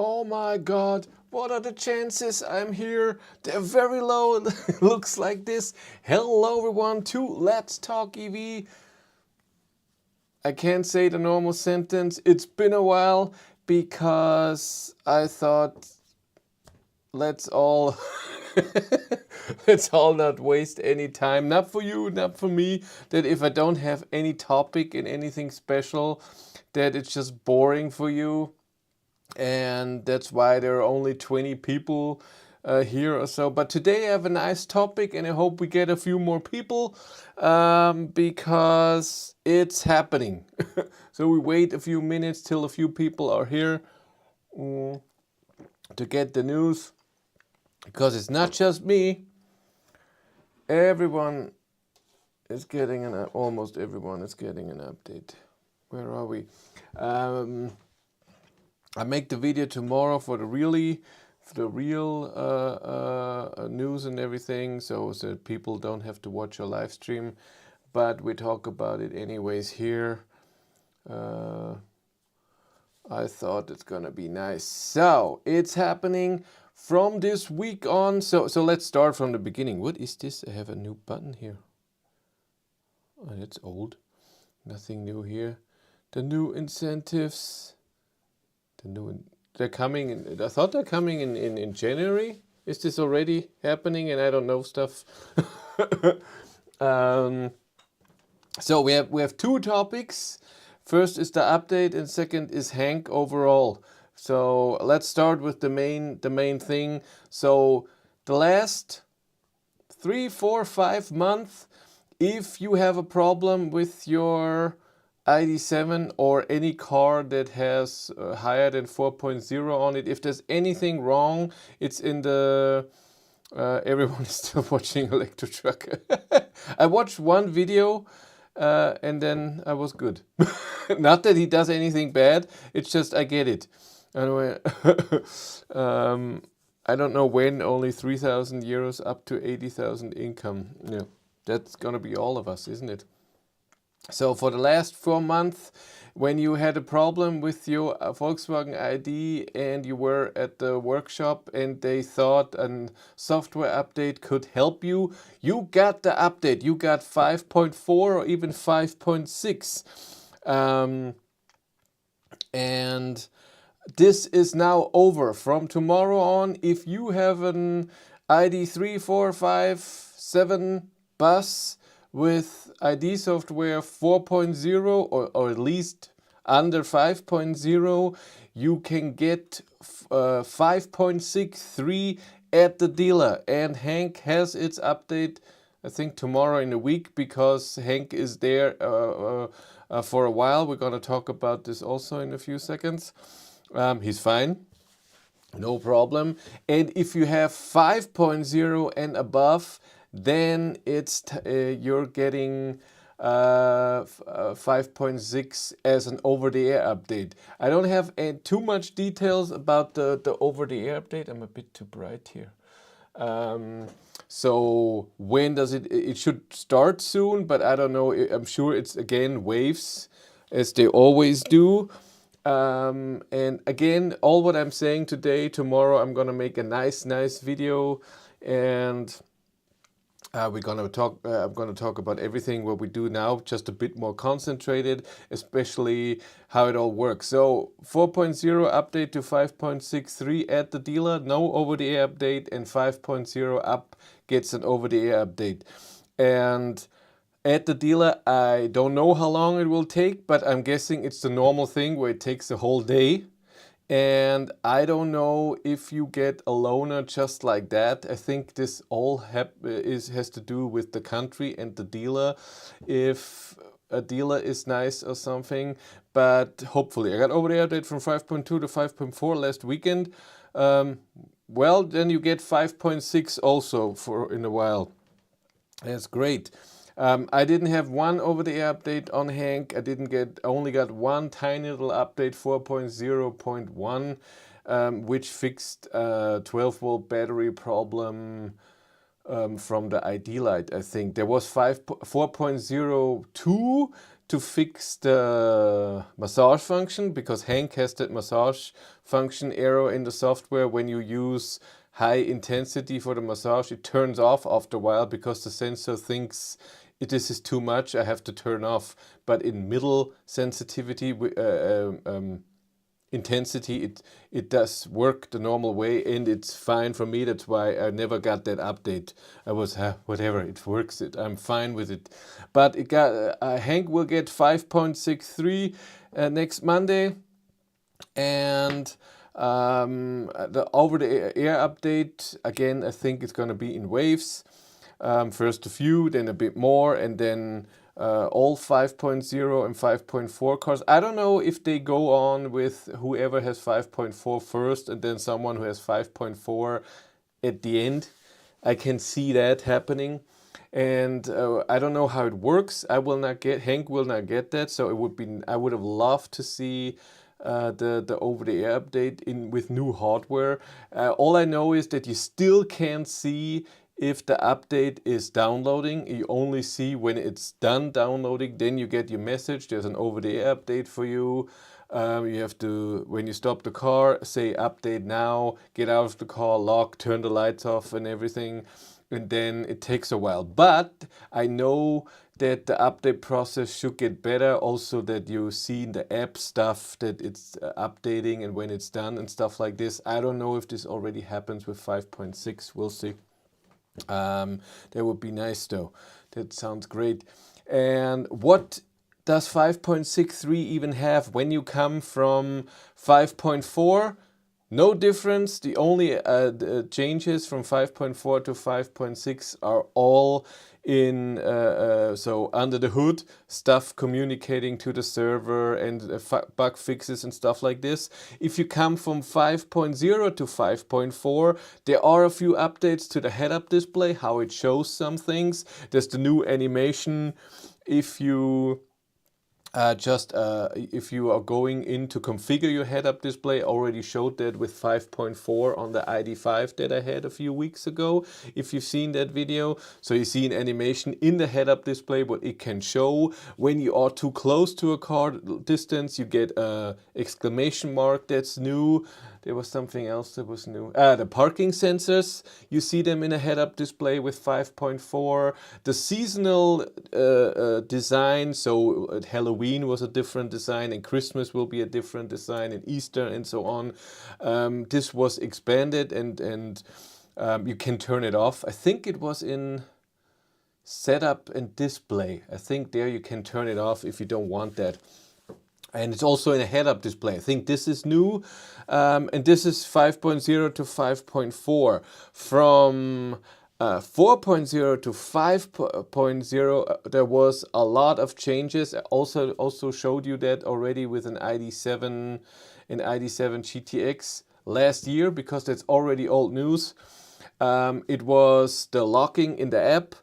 Oh my god, what are the chances I'm here? They're very low. It looks like this. Hello everyone to Let's Talk EV. I can't say the normal sentence. It's been a while because I thought let's all let's all not waste any time. Not for you, not for me. That if I don't have any topic and anything special, that it's just boring for you. And that's why there are only 20 people here or so. But today I have a nice topic and I hope we get a few more people because it's happening. So we wait a few minutes till a few people are here to get the news, because it's not just me. Everyone is getting almost everyone is getting an update. Where are we? I make the video tomorrow for the real news and everything, so that people don't have to watch a live stream. But we talk about it anyways here. I thought it's gonna be nice. So it's happening from this week on. So let's start from the beginning. What is this? I have a new button here. Oh, it's old. Nothing new here. The new incentives. They're coming in. I thought they're coming in January. Is this already happening and I don't know stuff? So we have two topics. First is the update and second is Hank overall. So let's start with the main thing. So the last 3, 4, 5 months, if you have a problem with your Id.7 or any car that has higher than 4.0 on it, if there's anything wrong, it's in the everyone is still watching Electro Truck. I watched one video and then I was good. Not that he does anything bad, it's just I get it. Anyway, I don't know when, only 3,000 euros up to 80,000 income. Yeah, that's gonna be all of us, isn't it? So for the last 4 months, when you had a problem with your Volkswagen ID and you were at the workshop and they thought a software update could help you, you got the update. You got 5.4 or even 5.6. And this is now over. From tomorrow on, if you have an ID 3, 4, 5, 7 bus with ID software 4.0 or at least under 5.0, you can get 5.63 at the dealer. And Hank has its update, I think, tomorrow in a week, because Hank is there for a while. We're going to talk about this also in a few seconds. He's fine. No problem. And if you have 5.0 and above, then it's you're getting 5.6 as an over-the-air update. I don't have too much details about the over-the-air update. I'm a bit too bright here. So when does it should start soon, but I don't know. I'm sure it's again waves, as they always do. And again, all what I'm saying today, tomorrow I'm gonna make a nice video, and we're gonna talk. I'm gonna talk about everything what we do now, just a bit more concentrated, especially how it all works. So 4.0 update to 5.63 at the dealer, no over-the-air update, and 5.0 up gets an over-the-air update. And at the dealer, I don't know how long it will take, but I'm guessing it's the normal thing where it takes a whole day. And I don't know if you get a loaner just like that. I think this all has to do with the country and the dealer, if a dealer is nice or something. But hopefully, I got over the update from 5.2 to 5.4 last weekend. Well, then you get 5.6 also for in a while. That's great. I didn't have one over-the-air update on Hank. I only got one tiny little update, 4.0.1, which fixed a 12-volt battery problem from the ID light. I think there was 4.02 to fix the massage function, because Hank has that massage function error in the software. When you use high intensity for the massage, it turns off after a while because the sensor thinks this is too much, I have to turn off. But in middle sensitivity, intensity, it does work the normal way, and it's fine for me. That's why I never got that update. I was whatever, it works, I'm fine with it. But it got Hank will get 5.63 next Monday, and the over-the-air update, again, I think it's going to be in waves. First a few, then a bit more, and then all 5.0 and 5.4 cars. I don't know if they go on with whoever has 5.4 first and then someone who has 5.4 at the end. I can see that happening. And I don't know how it works. Hank will not get that. So I would have loved to see the over-the-air update with new hardware. All I know is that you still can't see if the update is downloading. You only see when it's done downloading, then you get your message. There's an over-the-air update for you. You have to, when you stop the car, say update now, get out of the car, lock, turn the lights off and everything. And then it takes a while. But I know that the update process should get better. Also that you see in the app stuff that it's updating and when it's done and stuff like this. I don't know if this already happens with 5.6. We'll see. That would be nice though. That sounds great. And what does 5.63 even have when you come from 5.4? No difference. The only changes from 5.4 to 5.6 are all in so under the hood stuff, communicating to the server and bug fixes and stuff like this. If you come from 5.0 to 5.4, there are a few updates to the head-up display, how it shows some things. There's the new animation. If you if you are going in to configure your head-up display, already showed that with 5.4 on the ID.5 that I had a few weeks ago, if you've seen that video. So you see an animation in the head-up display, what it can show. When you are too close to a car distance, you get a exclamation mark, that's new. There was something else that was new. The parking sensors, you see them in a head-up display with 5.4. The seasonal design, so at Halloween was a different design, and Christmas will be a different design, and Easter and so on. This was expanded, and you can turn it off. I think it was in setup and display. I think there you can turn it off if you don't want that. And it's also in a head-up display. I think this is new. And this is 5.0 to 5.4. From 4.0 to 5.0, there was a lot of changes. I also showed you that already with an Id.7 GTX last year, because that's already old news. It was the locking in the app.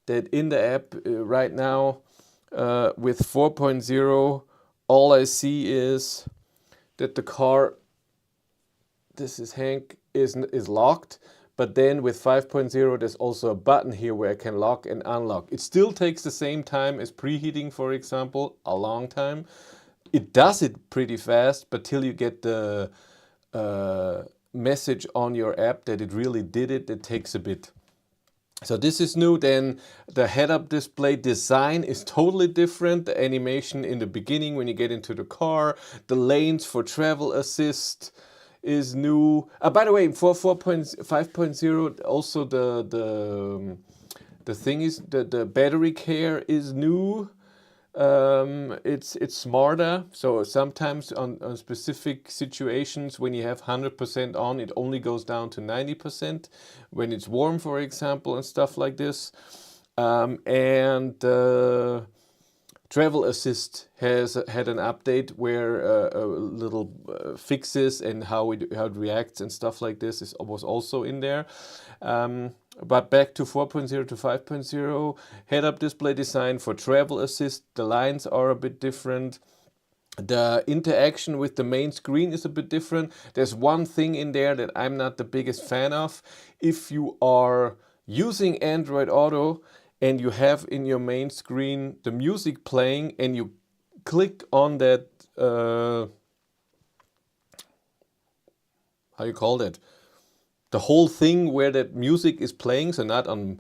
That in the app right now with 4.0, all I see is that the car, this is Hank, is locked. But then with 5.0, there's also a button here where I can lock and unlock. It still takes the same time as preheating, for example, a long time. It does it pretty fast, but till you get the message on your app that it really did it, it takes a bit. So this is new. Then the head-up display design is totally different. The animation in the beginning when you get into the car, the lanes for travel assist is new. By the way, for 5.0, also the thing is the battery care is new. It's smarter. So sometimes on specific situations when you have 100% on, it only goes down to 90% when it's warm, for example, and stuff like this. And Travel Assist has had an update where little fixes and how it reacts and stuff like this was also in there. But back to 4.0 to 5.0, head-up display design for Travel Assist. The lines are a bit different. The interaction with the main screen is a bit different. There's one thing in there that I'm not the biggest fan of. If you are using Android Auto and you have in your main screen the music playing, and you click on that, how you call that? The whole thing where that music is playing, so not on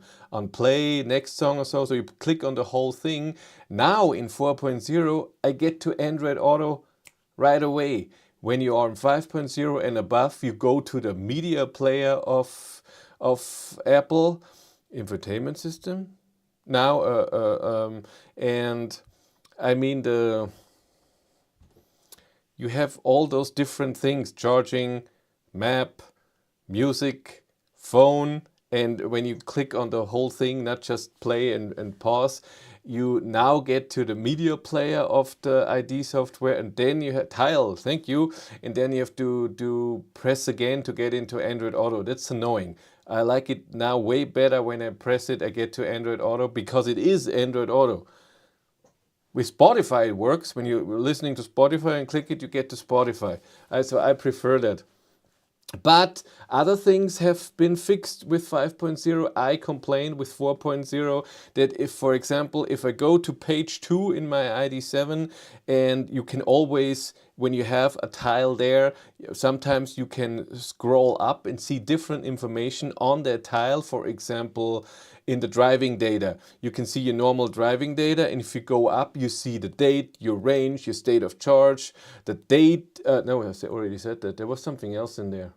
play, next song or so. So you click on the whole thing. Now in 4.0, I get to Android Auto right away. When you are on 5.0 and above, you go to the media player of Apple infotainment system. Now, and I mean you have all those different things: charging, map, music, phone, and when you click on the whole thing, not just play and pause, you now get to the media player of the ID software, and then you have tile, thank you, and then you have to do press again to get into Android Auto. That's annoying. I like it now way better. When I press it, I get to Android Auto because it is Android Auto. With Spotify it works. When you're listening to Spotify and click it, you get to Spotify. So I prefer that. But other things have been fixed with 5.0. I complained with 4.0 that if, for example, if I go to page 2 in my ID.7, and you can always, when you have a tile there, sometimes you can scroll up and see different information on that tile. For example, in the driving data, you can see your normal driving data, and if you go up, you see the date, your range, your state of charge, the date. No, I already said that. There was something else in there.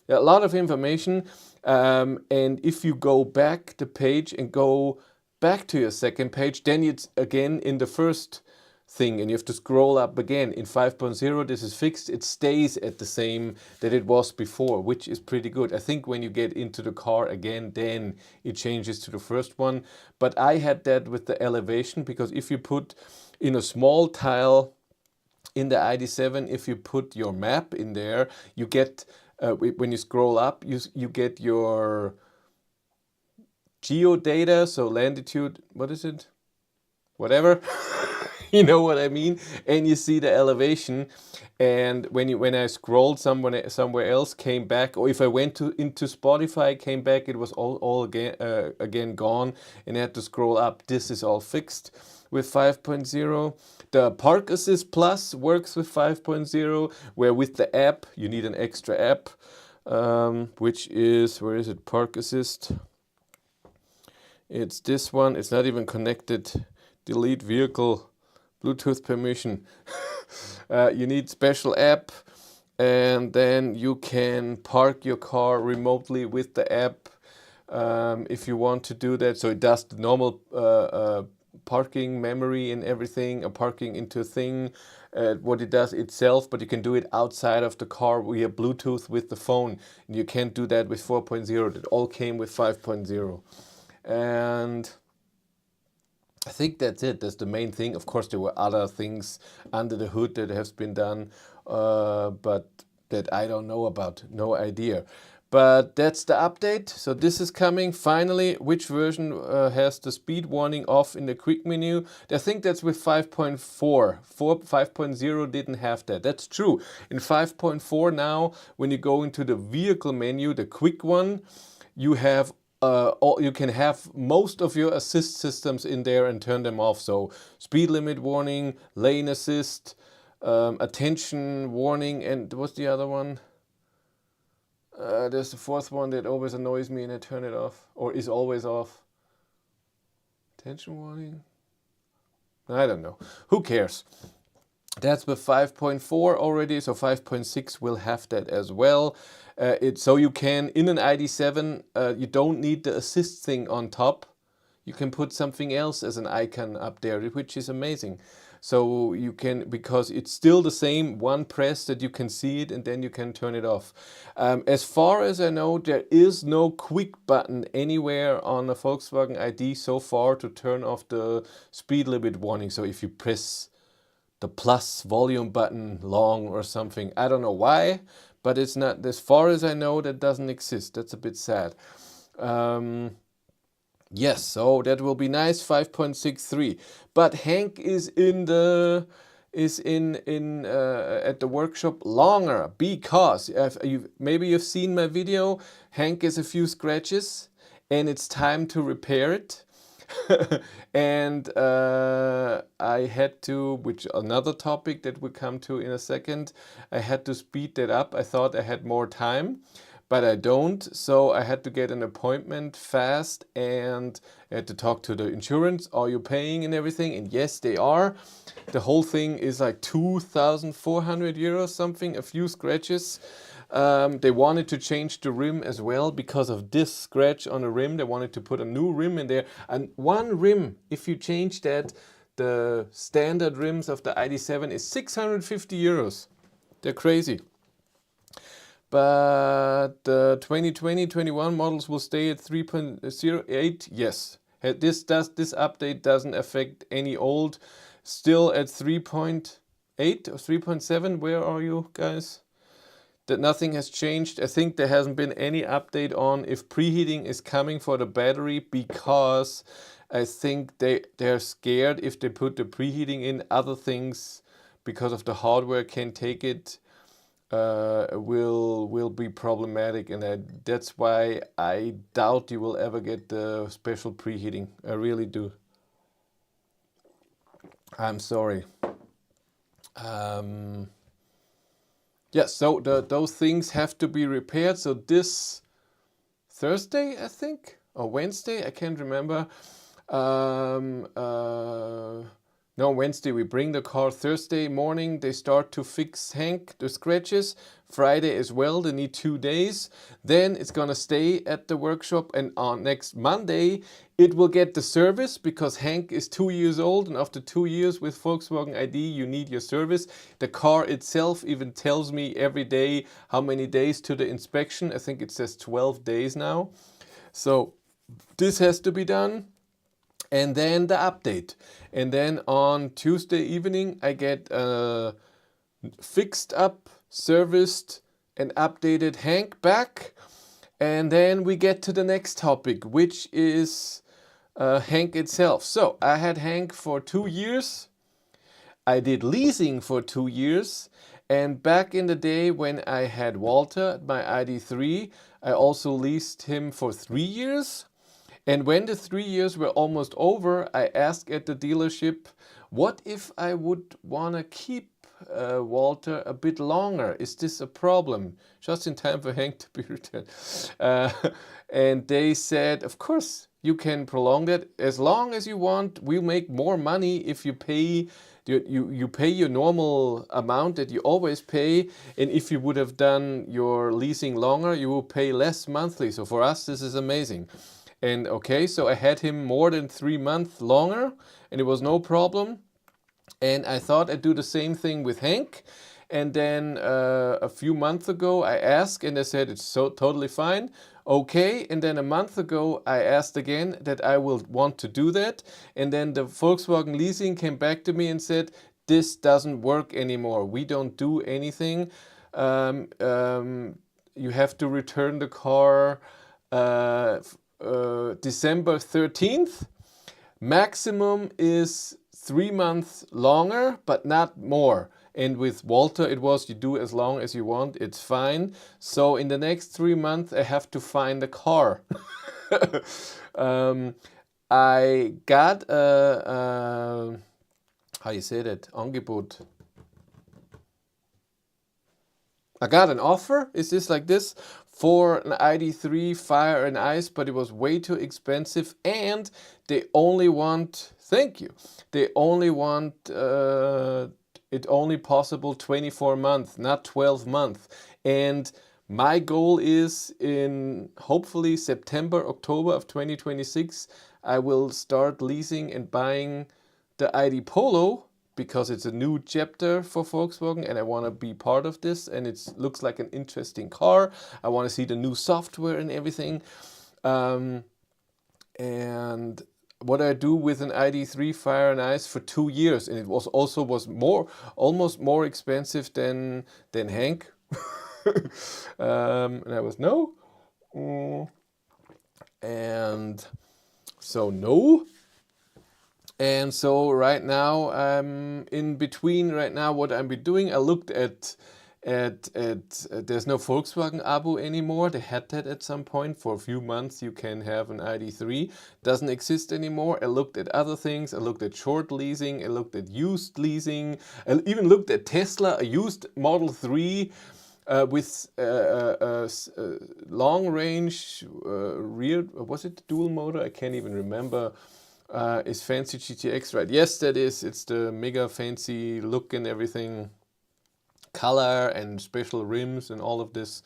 A lot of information, and if you go back the page and go back to your second page, then it's again in the first thing, and you have to scroll up again. In 5.0 this is fixed. It stays at the same that it was before, which is pretty good. I think when you get into the car again, then it changes to the first one. But I had that with the elevation, because if you put in a small tile in the ID.7, if you put your map in there, you get when you scroll up, you get your geo data, so longitude, what is it? Whatever. You know what I mean? And you see the elevation. And when I scrolled somewhere else, came back, or if I went into Spotify, came back, it was all again gone, and I had to scroll up. This is all fixed with 5.0. The Park Assist Plus works with 5.0, where with the app, you need an extra app, which is, where is it, Park Assist? It's this one. It's not even connected. Delete vehicle, Bluetooth permission. You need special app, and then you can park your car remotely with the app if you want to do that. So it does the normal parking memory and everything, a parking into a thing, what it does itself, but you can do it outside of the car via Bluetooth with the phone. And you can't do that with 4.0. That all came with 5.0. And I think that's it. That's the main thing. Of course, there were other things under the hood that has been done, but that I don't know about. No idea. But that's the update. So this is coming finally. Which version has the speed warning off in the quick menu? I think that's with 5.4. 5.0 didn't have that. That's true. In 5.4 now, when you go into the vehicle menu, the quick one, you have you can have most of your assist systems in there and turn them off. So speed limit warning, lane assist, attention warning, and what's the other one? There's the fourth one that always annoys me and I turn it off, or is always off. Attention warning? I don't know. Who cares? That's with 5.4 already, so 5.6 will have that as well. So you can, in an ID.7, you don't need the assist thing on top. You can put something else as an icon up there, which is amazing. So you can, because it's still the same one press that you can see it, and then you can turn it off. As far as I know, there is no quick button anywhere on a Volkswagen ID so far to turn off the speed limit warning. So if you press the plus volume button long or something, I don't know why, but it's not, as far as I know, that doesn't exist. That's a bit sad. Yes, so that will be nice. 5.63. But Hank is in the at the workshop longer, because maybe you've seen my video. Hank has a few scratches and it's time to repair it. And I had to, which another topic that we come to in a second, I had to speed that up. I thought I had more time, but I don't. So I had to get an appointment fast, and I had to talk to the insurance. Are you paying and everything? And yes, they are. The whole thing is like 2,400 euros something, a few scratches. They wanted to change the rim as well because of this scratch on the rim. They wanted to put a new rim in there. And one rim, if you change that, the standard rims of the ID.7 is 650 euros. They're crazy. But the 2020-21 models will stay at 3.08. Yes. This update doesn't affect any old. Still at 3.8 or 3.7. Where are you guys? That nothing has changed. I think there hasn't been any update on if preheating is coming for the battery, because I think they're scared if they put the preheating in, other things because of the hardware can take it, will be problematic, and that's why I doubt you will ever get the special preheating. I really do. I'm sorry. Yes, so those things have to be repaired. So this Thursday, I think, or Wednesday, I can't remember. No, Wednesday we bring the car. Thursday morning they start to fix Hank the scratches. Friday as well, they need 2 days. Then it's gonna stay at the workshop, and on next Monday it will get the service, because Hank is 2 years old, and after 2 years with Volkswagen ID you need your service. The car itself even tells me every day how many days to the inspection. I think it says 12 days now. So this has to be done. And then the update. And then on Tuesday evening I get fixed up, serviced and updated Hank back. And then we get to the next topic, which is Hank itself. So I had Hank for 2 years. I did leasing for 2 years. And back in the day when I had Walter, my ID.3, I also leased him for 3 years. And when the 3 years were almost over, I asked at the dealership, what if I would want to keep Walter a bit longer? Is this a problem? Just in time for Hank to be returned. And they said, of course, you can prolong that as long as you want. We'll make more money if you pay you pay your normal amount that you always pay, and if you would have done your leasing longer, you will pay less monthly. So for us, this is amazing. And okay, so I had him more than 3 months longer, and it was no problem. And I thought I'd do the same thing with Hank. And then a few months ago, I asked, and they said it's so totally fine. Okay, and then a month ago, I asked again that I will want to do that. And then the Volkswagen leasing came back to me and said, this doesn't work anymore. We don't do anything. You have to return the car December 13th. Maximum is 3 months longer, but not more. And with Walter, it was you do as long as you want, it's fine. So in the next 3 months, I have to find a car. I got a, how you say that, Angebot. I got an offer, is this like this, for an ID.3 Fire and Ice, but it was way too expensive, and they only want, thank you, they only want it only possible 24 months, not 12 months. And my goal is in hopefully September, October of 2026, I will start leasing and buying the ID Polo, because it's a new chapter for Volkswagen and I want to be part of this, and it looks like an interesting car. I want to see the new software and everything. And what I do with an ID.3 Fire and Ice for 2 years, and it was almost more expensive than Hank. And I was no. And so no. And so right now I'm in between right now what I'm doing. I looked at there's no Volkswagen Abo anymore. They had that at some point. For a few months you can have an ID.3. Doesn't exist anymore. I looked at other things. I looked at short leasing. I looked at used leasing. I even looked at Tesla, a used Model 3 with long range rear, was it dual motor? I can't even remember. Is fancy GTX, right? Yes, that is. It's the mega fancy look and everything. Color and special rims and all of this.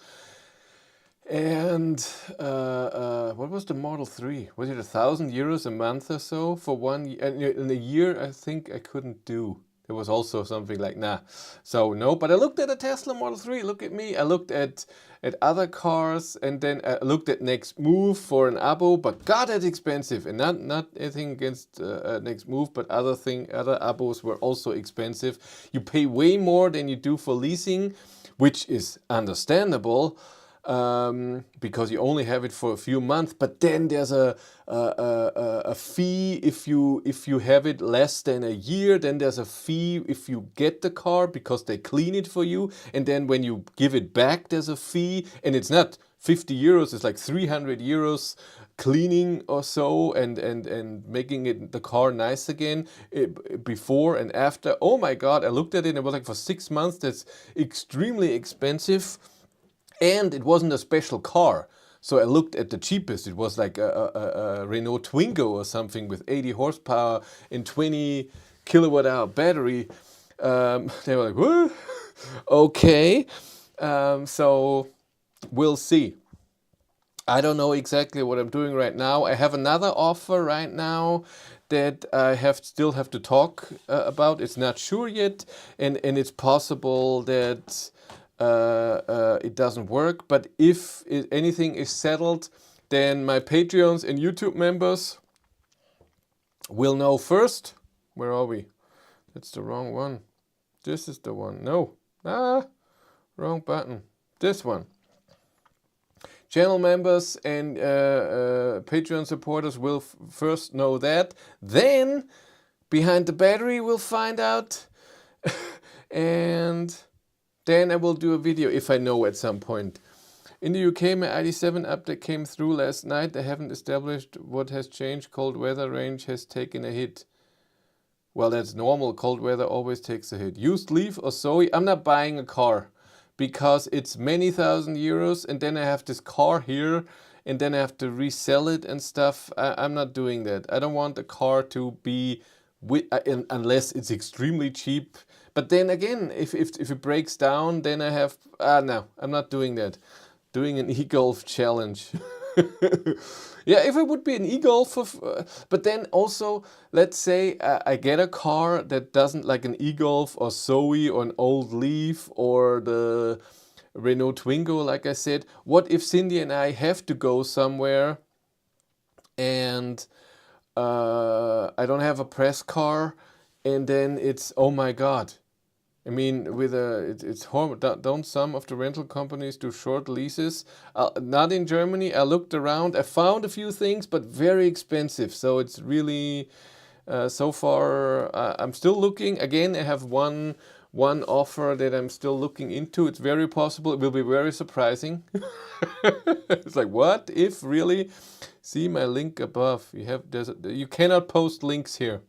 And what was the Model 3? Was it €1,000 a month or so for 1 year? In a year, I think I couldn't do. There was also something like, nah. So no, but I looked at a Tesla Model 3. Look at me. I looked at other cars, and then I looked at Next Move for an Abo, but God, that's expensive. And not anything against Next Move, but other Abos were also expensive. You pay way more than you do for leasing, which is understandable. Because you only have it for a few months, but then there's a fee if you have it less than a year. Then there's a fee if you get the car because they clean it for you, and then when you give it back, there's a fee, and it's not €50; it's like €300 cleaning or so, and making the car nice again before and after. Oh my God! I looked at it and it was like for 6 months. That's extremely expensive. And it wasn't a special car. So I looked at the cheapest. It was like a Renault Twingo or something with 80 horsepower and 20 kilowatt hour battery. They were like, whoa, okay. So we'll see. I don't know exactly what I'm doing right now. I have another offer right now that I still have to talk about. It's not sure yet. And it's possible that it doesn't work, but if anything is settled, then my Patreons and YouTube members will know first. Where are we? That's the wrong one. This is the one. No. Wrong button. This one. Channel members and Patreon supporters will first know that. Then, behind the battery, we'll find out. And then I will do a video if I know at some point. In the UK, my Id.7 update came through last night. I haven't established what has changed. Cold weather range has taken a hit. Well, that's normal. Cold weather always takes a hit. Used Leaf or Zoe. I'm not buying a car because it's many €1,000s, and then I have this car here, and then I have to resell it and stuff. I'm not doing that. I don't want a car to be unless it's extremely cheap. But then again, if it breaks down, then I have, no, I'm not doing that. Doing an e-Golf challenge. Yeah, if it would be an e-Golf, but then also, let's say I get a car that doesn't, like an e-Golf or Zoe or an old Leaf or the Renault Twingo, like I said. What if Cindy and I have to go somewhere and I don't have a press car, and then it's, oh my God. I mean, it's horrible. Don't some of the rental companies do short leases? Not in Germany. I looked around. I found a few things, but very expensive. So it's really, so far, I'm still looking. Again, I have one offer that I'm still looking into. It's very possible. It will be very surprising. It's like, what if really? See my link above. You cannot post links here.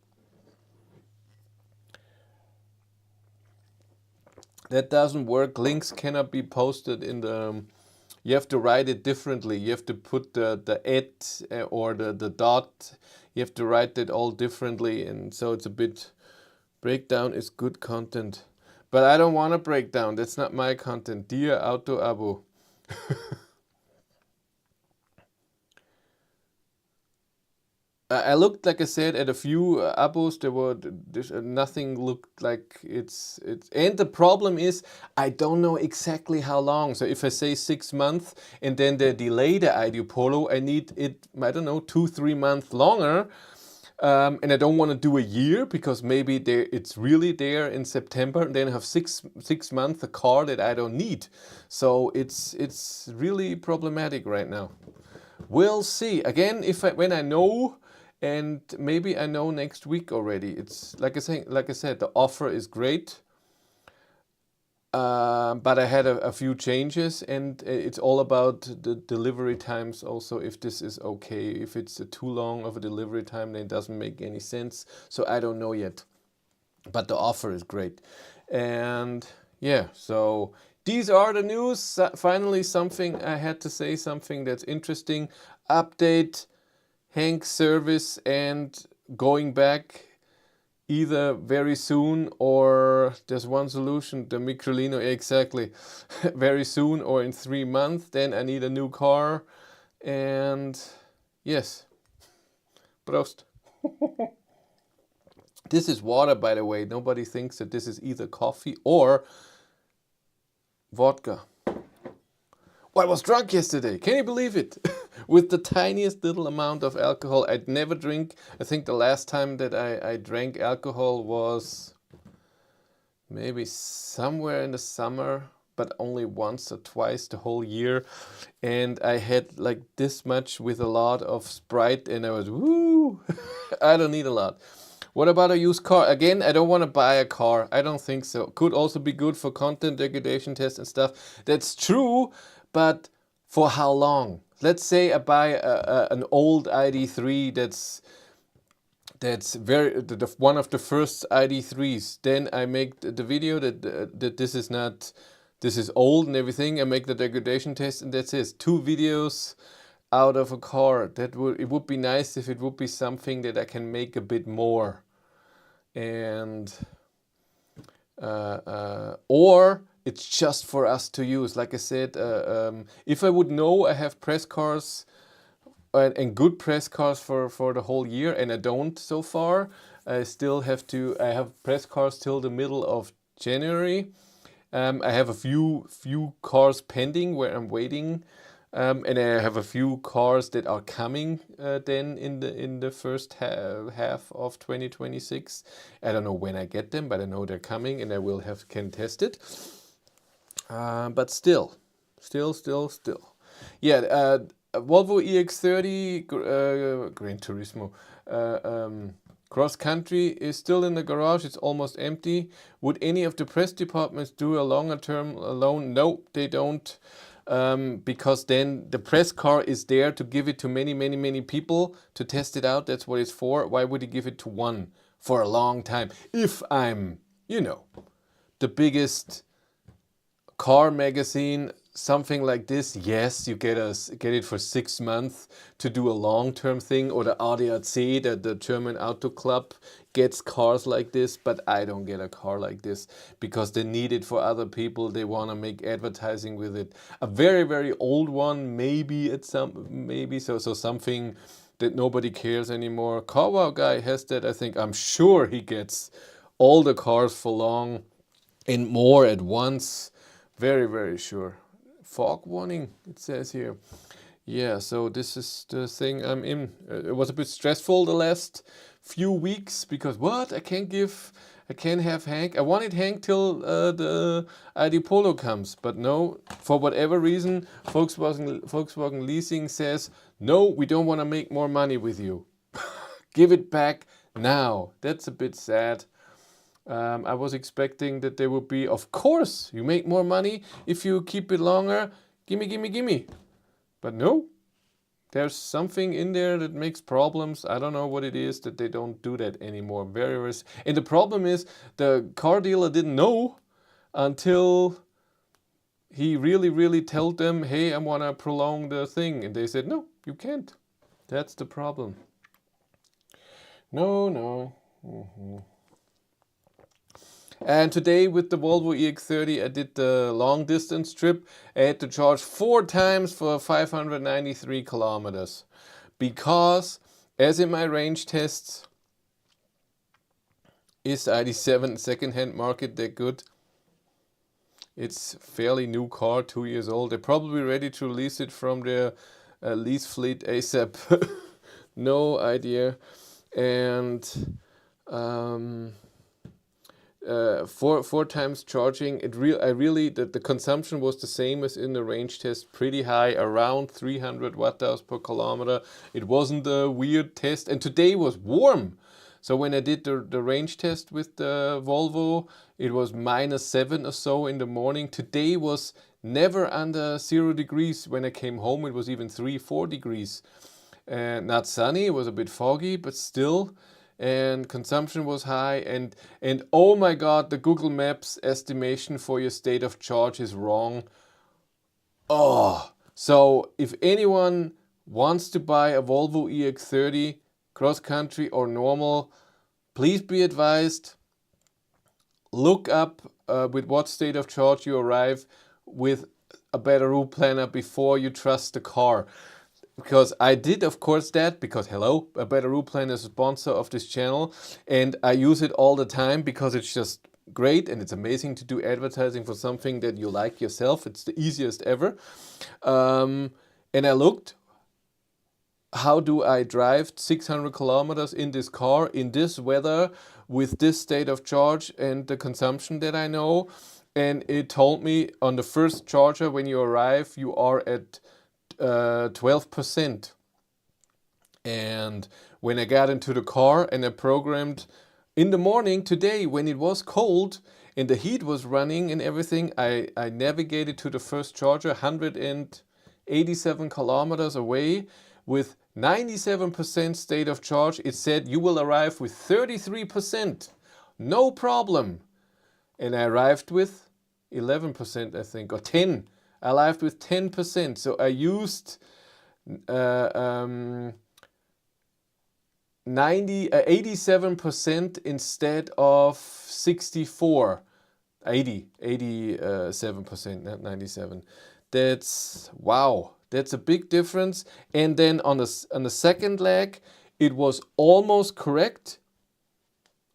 That doesn't work. Links cannot be posted in the. You have to write it differently. You have to put the @ or the dot. You have to write it all differently, and so it's a bit. Breakdown is good content, but I don't want to break down. That's not my content. Dear Auto Abo. I looked, like I said, at a few abos. Nothing looked like it's. And the problem is, I don't know exactly how long. So if I say 6 months and then they delay the ID Polo, I need it, I don't know, 2-3 months longer. And I don't want to do a year because maybe it's really there in September, and then I have 6 months a car that I don't need. So it's really problematic right now. We'll see. Again, when I know. And maybe I know next week already. It's like I said, the offer is great. But I had a few changes, and it's all about the delivery times also, if this is okay. If it's too long of a delivery time, then it doesn't make any sense. So I don't know yet, but the offer is great. And yeah, so these are the news. Finally, something I had to say, something that's interesting. Update, Hank's service, and going back either very soon, or there's one solution, the Microlino, exactly, very soon or in 3 months. Then I need a new car. And yes, Prost. This is water, by the way. Nobody thinks that this is either coffee or vodka. Well, I was drunk yesterday. Can you believe it? With the tiniest little amount of alcohol. I'd never drink. I think the last time that I drank alcohol was maybe somewhere in the summer, but only once or twice the whole year. And I had like this much with a lot of Sprite, and I was, woo! I don't need a lot. What about a used car? Again, I don't want to buy a car. I don't think so. Could also be good for content degradation tests and stuff. That's true, but for how long? Let's say I buy an old ID.3 that's one of the first ID.3s. Then I make the video that this is old and everything. I make the degradation test, and that's it. 2 videos out of a car. It would be nice if it would be something that I can make a bit more, and or it's just for us to use. Like I said, if I would know I have press cars and good press cars for the whole year, and I don't so far, I have press cars till the middle of January. I have a few cars pending where I'm waiting. And I have a few cars that are coming then in the first half of 2026. I don't know when I get them, but I know they're coming, and I can test it. But still. Yeah, Volvo EX30 Gran Turismo cross country is still in the garage. It's almost empty. Would any of the press departments do a longer term loan? No, they don't. Because then the press car is there to give it to many people to test it out. That's what it's for. Why would he give it to one for a long time? If I'm, the biggest car magazine, something like this, yes, you get it for 6 months to do a long-term thing, or the ADAC, the German Auto Club, gets cars like this, but I don't get a car like this because they need it for other people. They want to make advertising with it. A very old one, maybe so something that nobody cares anymore. Carwow guy has that. I'm sure he gets all the cars for long and more at once. Very sure. Fog warning, it says here. Yeah, so this is the thing I'm in. It was a bit stressful the last few weeks because I can't have Hank. I wanted Hank till the ID Polo comes, but no, for whatever reason, Volkswagen Leasing says, no, we don't want to make more money with you. Give it back now. That's a bit sad. I was expecting that there would be, of course, you make more money if you keep it longer. Gimme. But no, there's something in there that makes problems. I don't know what it is that they don't do that anymore. And the problem is the car dealer didn't know until he really told them, hey, I want to prolong the thing. And they said, no, you can't. That's the problem. No. And today with the Volvo EX30, I did the long distance trip. I had to charge 4 times for 593 kilometers. Because, as in my range tests, is the Id.7 second-hand market that good? It's fairly new car, 2 years old. They're probably ready to release it from their lease fleet ASAP. No idea. And 4 times charging, the consumption was the same as in the range test, pretty high, around 300 watt-hours per kilometer. It wasn't a weird test, and today was warm, So when I did the range test with the Volvo, it was -7 or so in the morning. Today was never under 0 degrees. When I came home, it was even 3-4 degrees. Not sunny, it was a bit foggy, but still. And consumption was high. And oh my God, the Google Maps estimation for your state of charge is wrong. Oh, so if anyone wants to buy a Volvo EX30 cross country or normal, please be advised, look up with what state of charge you arrive with a better route planner before you trust the car. Because I did, of course, that because, hello, a better route planner is a sponsor of this channel, and I use it all the time because it's just great and it's amazing to do advertising for something that you like yourself. It's the easiest ever. And I looked, how do I drive 600 kilometers in this car, in this weather, with this state of charge and the consumption that I know? And it told me on the first charger, when you arrive, you are at 12%. And when I got into the car and I programmed in the morning today, when it was cold and the heat was running and everything, I navigated to the first charger, 187 kilometers away, with 97% state of charge. It said you will arrive with 33%, no problem. And I arrived with 11%, I think, or 10. I arrived with 10%. So I used 87% instead of 64. 87%, not 97. That's, wow, that's a big difference. And then on the second leg, it was almost correct.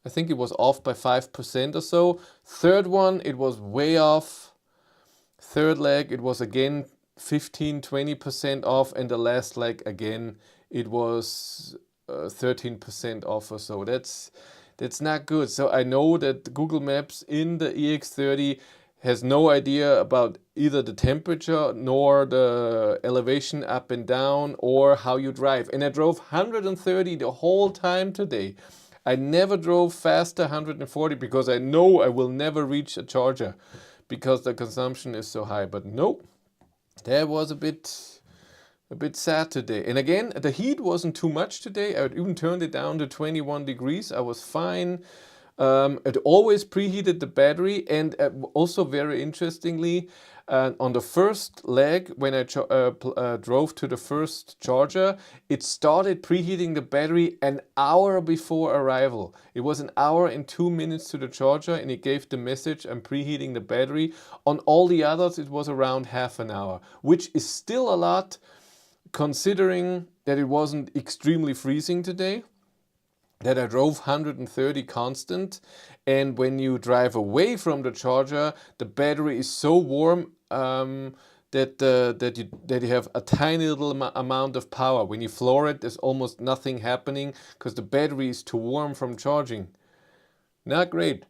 I think it was off by 5% or so. Third one, it was way off. Third leg, it was again 15-20% off. And the last leg, again, it was 13% off or so. That's not good. So I know that Google Maps in the EX30 has no idea about either the temperature nor the elevation up and down or how you drive. And I drove 130 the whole time today. I never drove faster 140 because I know I will never reach a charger because the consumption is so high. But no, that was a bit sad today. And again, the heat wasn't too much today. I even turned it down to 21 degrees. I was fine. It always preheated the battery, and also very interestingly, on the first leg, when I drove to the first charger, it started preheating the battery an hour before arrival. It was an hour and 2 minutes to the charger, and it gave the message, I'm preheating the battery. On all the others, it was around half an hour, which is still a lot, considering that it wasn't extremely freezing today, that I drove 130 constant, and when you drive away from the charger, the battery is so warm that you have a tiny little amount of power. When you floor it, there's almost nothing happening because the battery is too warm from charging. Not great.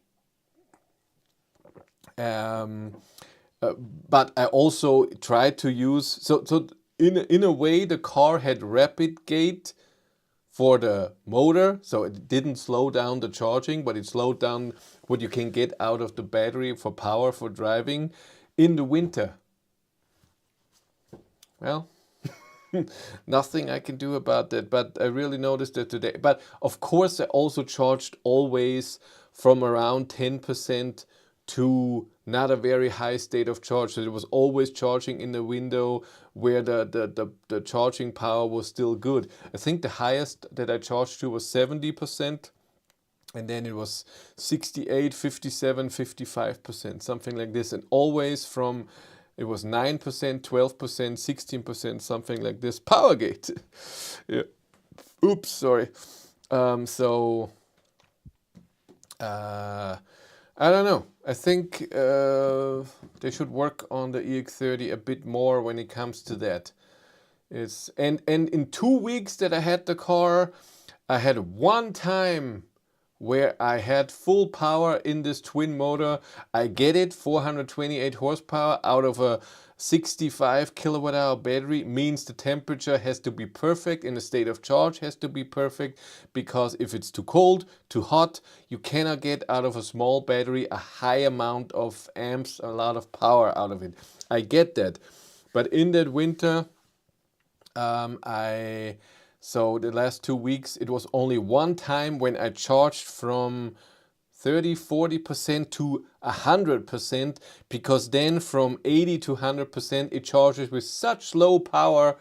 But I also tried to use, so in a way the car had rapid gate for the motor, so it didn't slow down the charging, but it slowed down what you can get out of the battery for power for driving in the winter. Well, nothing I can do about that, but I really noticed that today. But of course I also charged always from around 10% to not a very high state of charge. So it was always charging in the window where the charging power was still good. I think the highest that I charged to was 70%. And then it was 68, 57, 55%, something like this. And always from, it was 9%, 12%, 16%, something like this. Powergate. Yeah. Oops, sorry. I don't know. I think they should work on the EX30 a bit more when it comes to that. And in 2 weeks that I had the car, I had one time where I had full power in this twin motor. I get it, 428 horsepower out of a 65 kilowatt hour battery means the temperature has to be perfect and the state of charge has to be perfect, because if it's too cold, too hot, you cannot get out of a small battery a high amount of amps, a lot of power out of it. I get that. But in that winter, so the last 2 weeks, it was only one time when I charged from 30-40% to 100%, because then from 80 to 100% it charges with such low power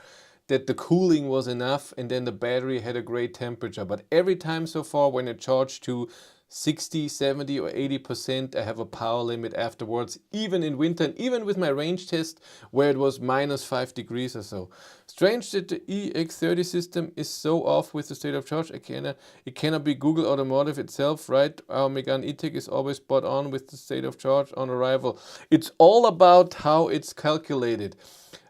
that the cooling was enough, and then the battery had a great temperature. But every time so far when I charge to 60, 70 or 80%, I have a power limit afterwards, even in winter, and even with my range test where it was -5 degrees or so. Strange that the EX30 system is so off with the state of charge. It cannot be Google Automotive itself, right? Our Megane E-Tech is always spot on with the state of charge on arrival. It's all about how it's calculated.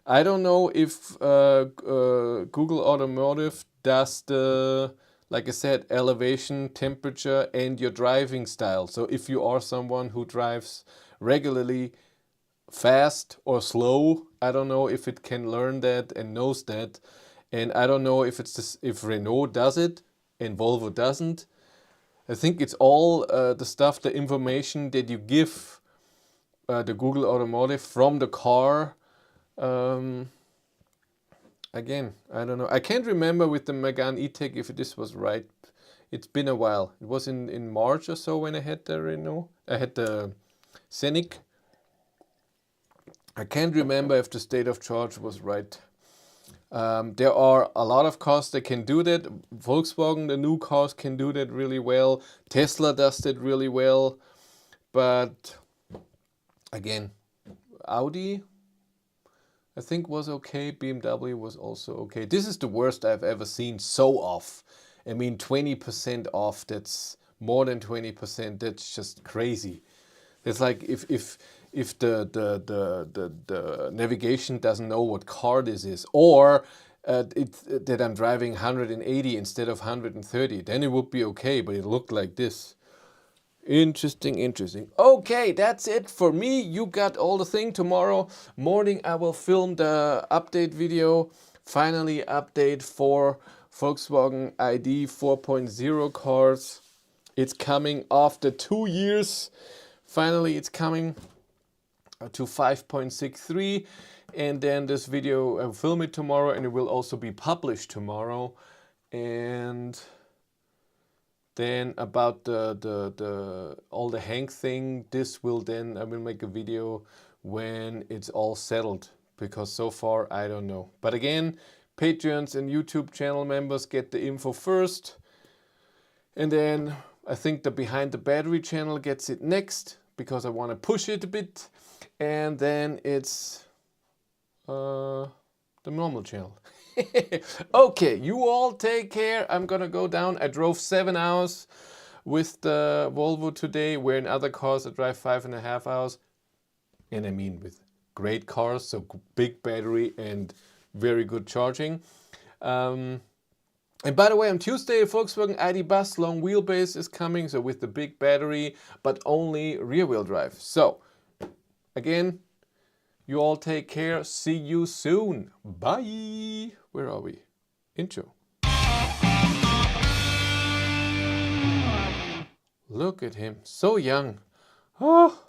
I don't know if Google Automotive does the, like I said, elevation, temperature, and your driving style. So if you are someone who drives regularly fast or slow, I don't know if it can learn that and knows that. And I don't know if it's this, if Renault does it and Volvo doesn't. I think it's all the stuff, the information that you give the Google Automotive from the car. Again, I don't know. I can't remember with the Megane E-Tech if this was right. It's been a while. It was in March or so when I had the Renault. I had the Scenic. I can't remember if the state of charge was right. There are a lot of cars that can do that. Volkswagen, the new cars, can do that really well. Tesla does that really well. But again, Audi, I think, was okay. BMW was also okay. This is the worst I've ever seen so off. I mean, 20% off, that's more than 20%. That's just crazy. It's like if the navigation doesn't know what car this is, or that I'm driving 180 instead of 130, then it would be okay, but it looked like this. Interesting, interesting. Okay, that's it for me. You got all the thing. Tomorrow morning I will film the update video. Finally update for Volkswagen ID 4.0 cars. It's coming after 2 years. Finally it's coming to 5.63, and then this video I'll film it tomorrow and it will also be published tomorrow. And then about the all the Hank thing, this will then, I will make a video when it's all settled, because so far I don't know. But again, Patreons and YouTube channel members get the info first, and then I think the Behind the Battery channel gets it next, because I want to push it a bit, and then it's the normal channel. Okay, you all take care. I'm gonna go down. I drove 7 hours with the Volvo today, where in other cars I drive 5.5 hours. And I mean with great cars, so big battery and very good charging. And by the way, on Tuesday, Volkswagen ID Bus long wheelbase is coming, so with the big battery, but only rear wheel drive. So again, you all take care. See you soon. Bye. Where are we? Intro. Look at him. So young. Oh.